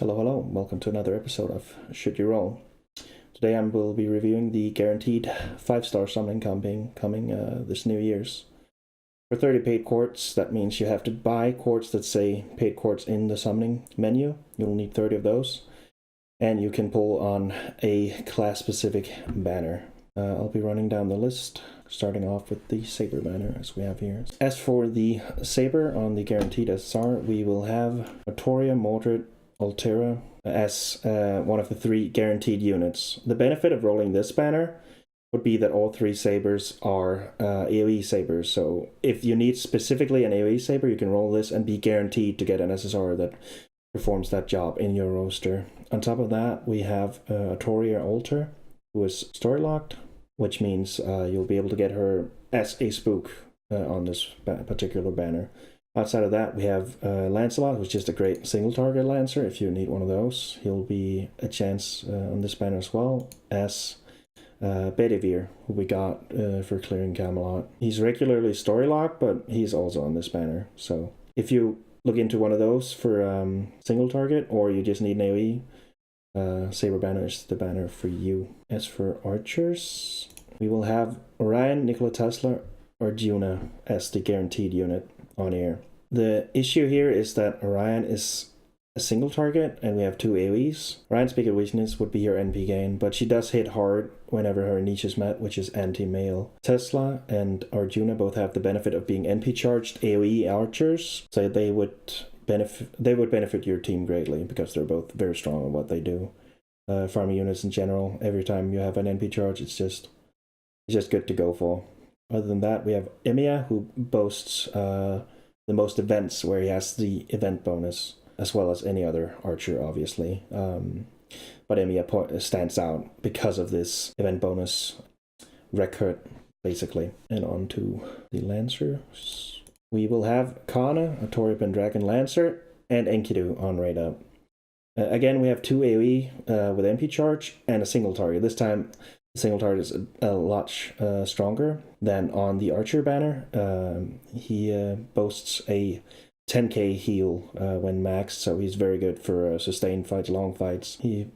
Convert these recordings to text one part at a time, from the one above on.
Hello, welcome to another episode of Should You Roll. Today I will be reviewing the Guaranteed 5-star summoning campaign coming this New Year's. For 30 paid quartz, that means you have to buy quartz that say paid quartz in the summoning menu. You'll need 30 of those. And you can pull on a class-specific banner. I'll be running down the list, starting off with the Saber banner as we have here. As for the Saber on the Guaranteed SSR, we will have Artoria, Mordred, Altera as one of the 3 guaranteed units. The benefit of rolling this banner would be that all 3 sabers are AoE sabers. So if you need specifically an AoE saber, you can roll this and be guaranteed to get an SSR that performs that job in your roster. On top of that, we have Artoria Alter, who is story locked, which means you'll be able to get her as a spook on this particular banner. Outside of that, we have Lancelot, which is a great single target Lancer. If you need one of those, he'll be a chance on this banner as well as Bedivere, who we got for clearing Camelot. He's regularly story locked, but he's also on this banner. So if you look into one of those for single target, or you just need an AoE, Saber banner is the banner for you. As for archers, we will have Orion, Nikola Tesla, Arjuna as the guaranteed unit on air. The issue here is that Orion is a single target and we have 2 AoEs. Orion's biggest weakness would be her NP gain, but she does hit hard whenever her niche is met, which is anti-mail. Tesla and Arjuna both have the benefit of being NP charged AoE archers, so they would benefit your team greatly because they're both very strong at what they do. Farming units in general, every time you have an NP charge, it's just good to go for. Other than that, we have Emiya, who boasts the most events, where he has the event bonus, as well as any other archer, obviously. But Emiya stands out because of this event bonus record, basically. And on to the Lancers. We will have Kana, a Torib and Dragon Lancer, and Enkidu on right up. Again, we have 2 AoE with MP charge and a single target. This time, single target is a lot stronger than on the Archer banner. He boasts a 10k heal when maxed, so he's very good for sustained fights, long fights. He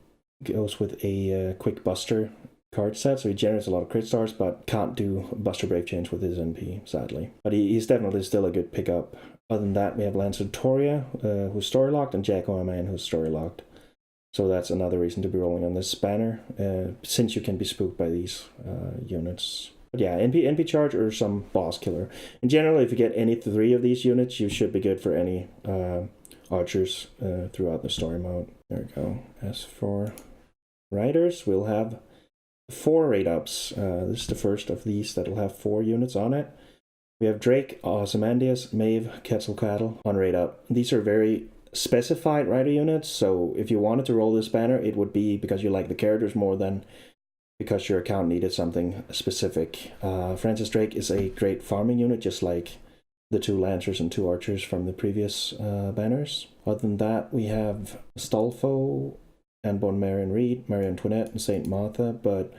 goes with a quick buster card set, so he generates a lot of crit stars, but can't do buster brave change with his NP, sadly. But he's definitely still a good pickup. Other than that, we have Lancer Toria, who's story locked, and Jack O'Man, who's story locked. So that's another reason to be rolling on this banner, since you can be spooked by these units. But yeah, NP charge or some boss killer. In general, if you get any 3 of these units, you should be good for any archers throughout the story mode. There we go. As for riders, we'll have 4 raid ups. This is the first of these that will have 4 units on it. We have Drake, Ozymandias, Maeve, Quetzalcoatl on raid up. These are very specified rider units, so if you wanted to roll this banner, it would be because you like the characters more than because your account needed something specific. Francis Drake is a great farming unit, just like the 2 Lancers and 2 Archers from the previous banners. Other than that, we have Stolfo, Anbon Marion Reed, Marion Twinette, and Saint Martha, but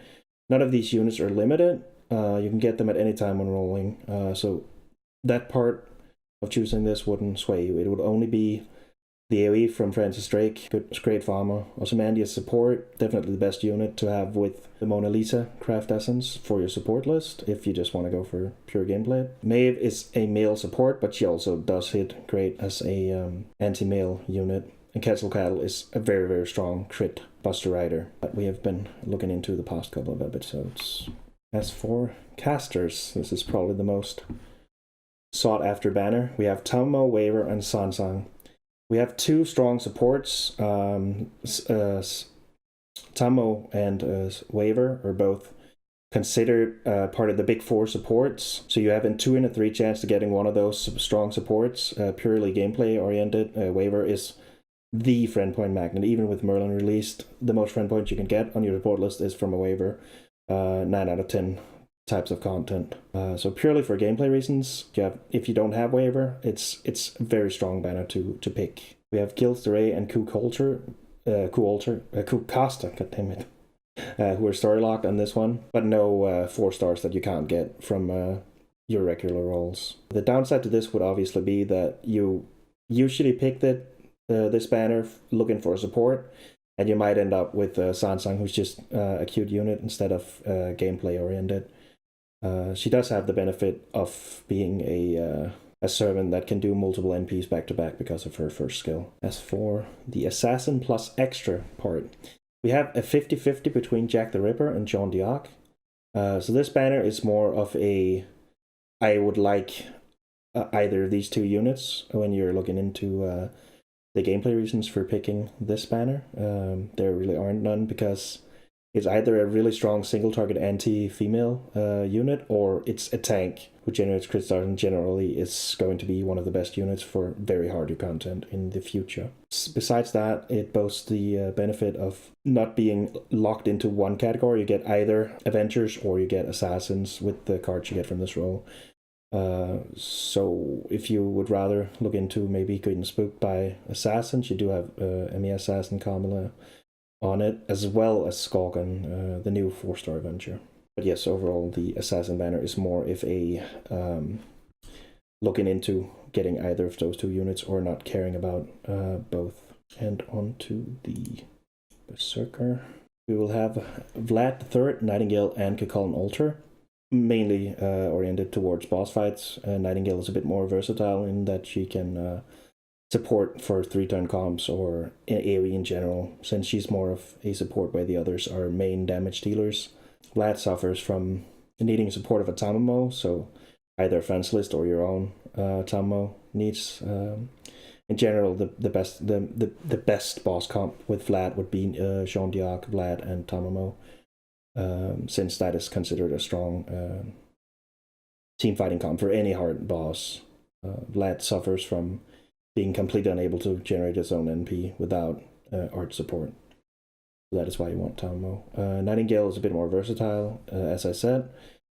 none of these units are limited. You can get them at any time when rolling, so that part of choosing this wouldn't sway you. It would only be the AoE from Francis Drake, great farmer. Ozymandias support, definitely the best unit to have with the Mona Lisa craft essence for your support list, if you just want to go for pure gameplay. Maeve is a male support, but she also does hit great as a anti-male unit. And Quetzalcoatl is a very, very strong crit buster rider that we have been looking into the past couple of episodes. As for casters, this is probably the most sought after banner. We have Tamo, Waver, and Sansang. We have 2 strong supports. Tamo and Waver are both considered part of the big 4 supports. So you have a 2 in a 3 chance to getting one of those strong supports. Purely gameplay oriented. Waver is the friend point magnet. Even with Merlin released, the most friend points you can get on your support list is from a Waver. 9 out of 10 types of content. So purely for gameplay reasons, if you don't have Waver, it's a very strong banner to pick. We have Gilles de Rais and Ku Costa, goddammit, who are story locked on this one, but no 4 stars that you can't get from your regular rolls. The downside to this would obviously be that you usually pick this banner looking for support, and you might end up with Sansang, who's just a cute unit instead of gameplay oriented. She does have the benefit of being a servant that can do multiple NPs back to back because of her first skill. As for the assassin plus extra part, we have a 50-50 between Jack the Ripper and Jean d'Arc. So this banner is more of a, I would like either of these two units when you're looking into the gameplay reasons for picking this banner. There really aren't none, because it's either a really strong single target anti-female unit, or it's a tank who generates crit stars and generally is going to be one of the best units for very hardy content in the future. Besides that, it boasts the benefit of not being locked into one category. You get either Avengers or you get Assassins with the cards you get from this role. So if you would rather look into maybe getting spooked by Assassins, you do have Emmy Assassin Kamala on it, as well as Skorgan, the new 4-star Avenger. But yes, overall the Assassin banner is more if a looking into getting either of those two units or not caring about both. And on to the Berserker. We will have Vlad III, Nightingale, and Cucullin Altar, mainly oriented towards boss fights. Nightingale is a bit more versatile in that she can support for 3-turn comps or AoE in general, since she's more of a support while the others are main damage dealers. Vlad suffers from needing support of a Tamamo, so either a friends list or your own Tamamo needs. In general, the best boss comp with Vlad would be Jean d'Arc, Vlad, and Tamamo, since that is considered a strong team fighting comp for any hard boss. Vlad suffers from being completely unable to generate its own NP without art support. That is why you want Tamamo. Nightingale is a bit more versatile, as I said,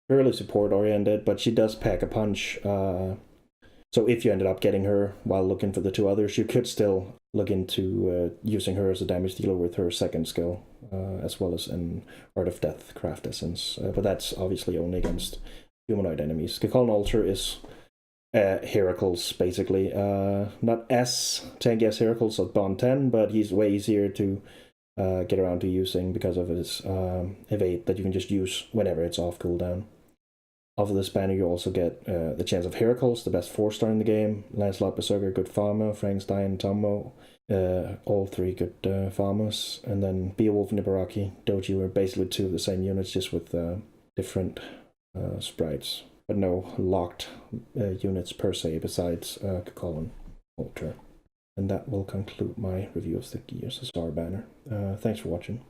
fairly support oriented, but she does pack a punch. So if you ended up getting her while looking for the two others, you could still look into using her as a damage dealer with her second skill, as well as an Art of Death craft essence. But that's obviously only against humanoid enemies. Cucullin Altar is Heracles, basically. Not as tanky as Heracles at Bond 10, but he's way easier to get around to using because of his evade that you can just use whenever it's off cooldown. Off of this banner, you also get the chance of Heracles, the best 4-star in the game, Lancelot Berserker, good farmer, Frankenstein, Tommo, all 3 good farmers, and then Beowulf and Ibaraki. Doji are basically 2 of the same units, just with different sprites, but no locked units per se, besides Cucullin Altar. And that will conclude my review of the SSR banner. Thanks for watching.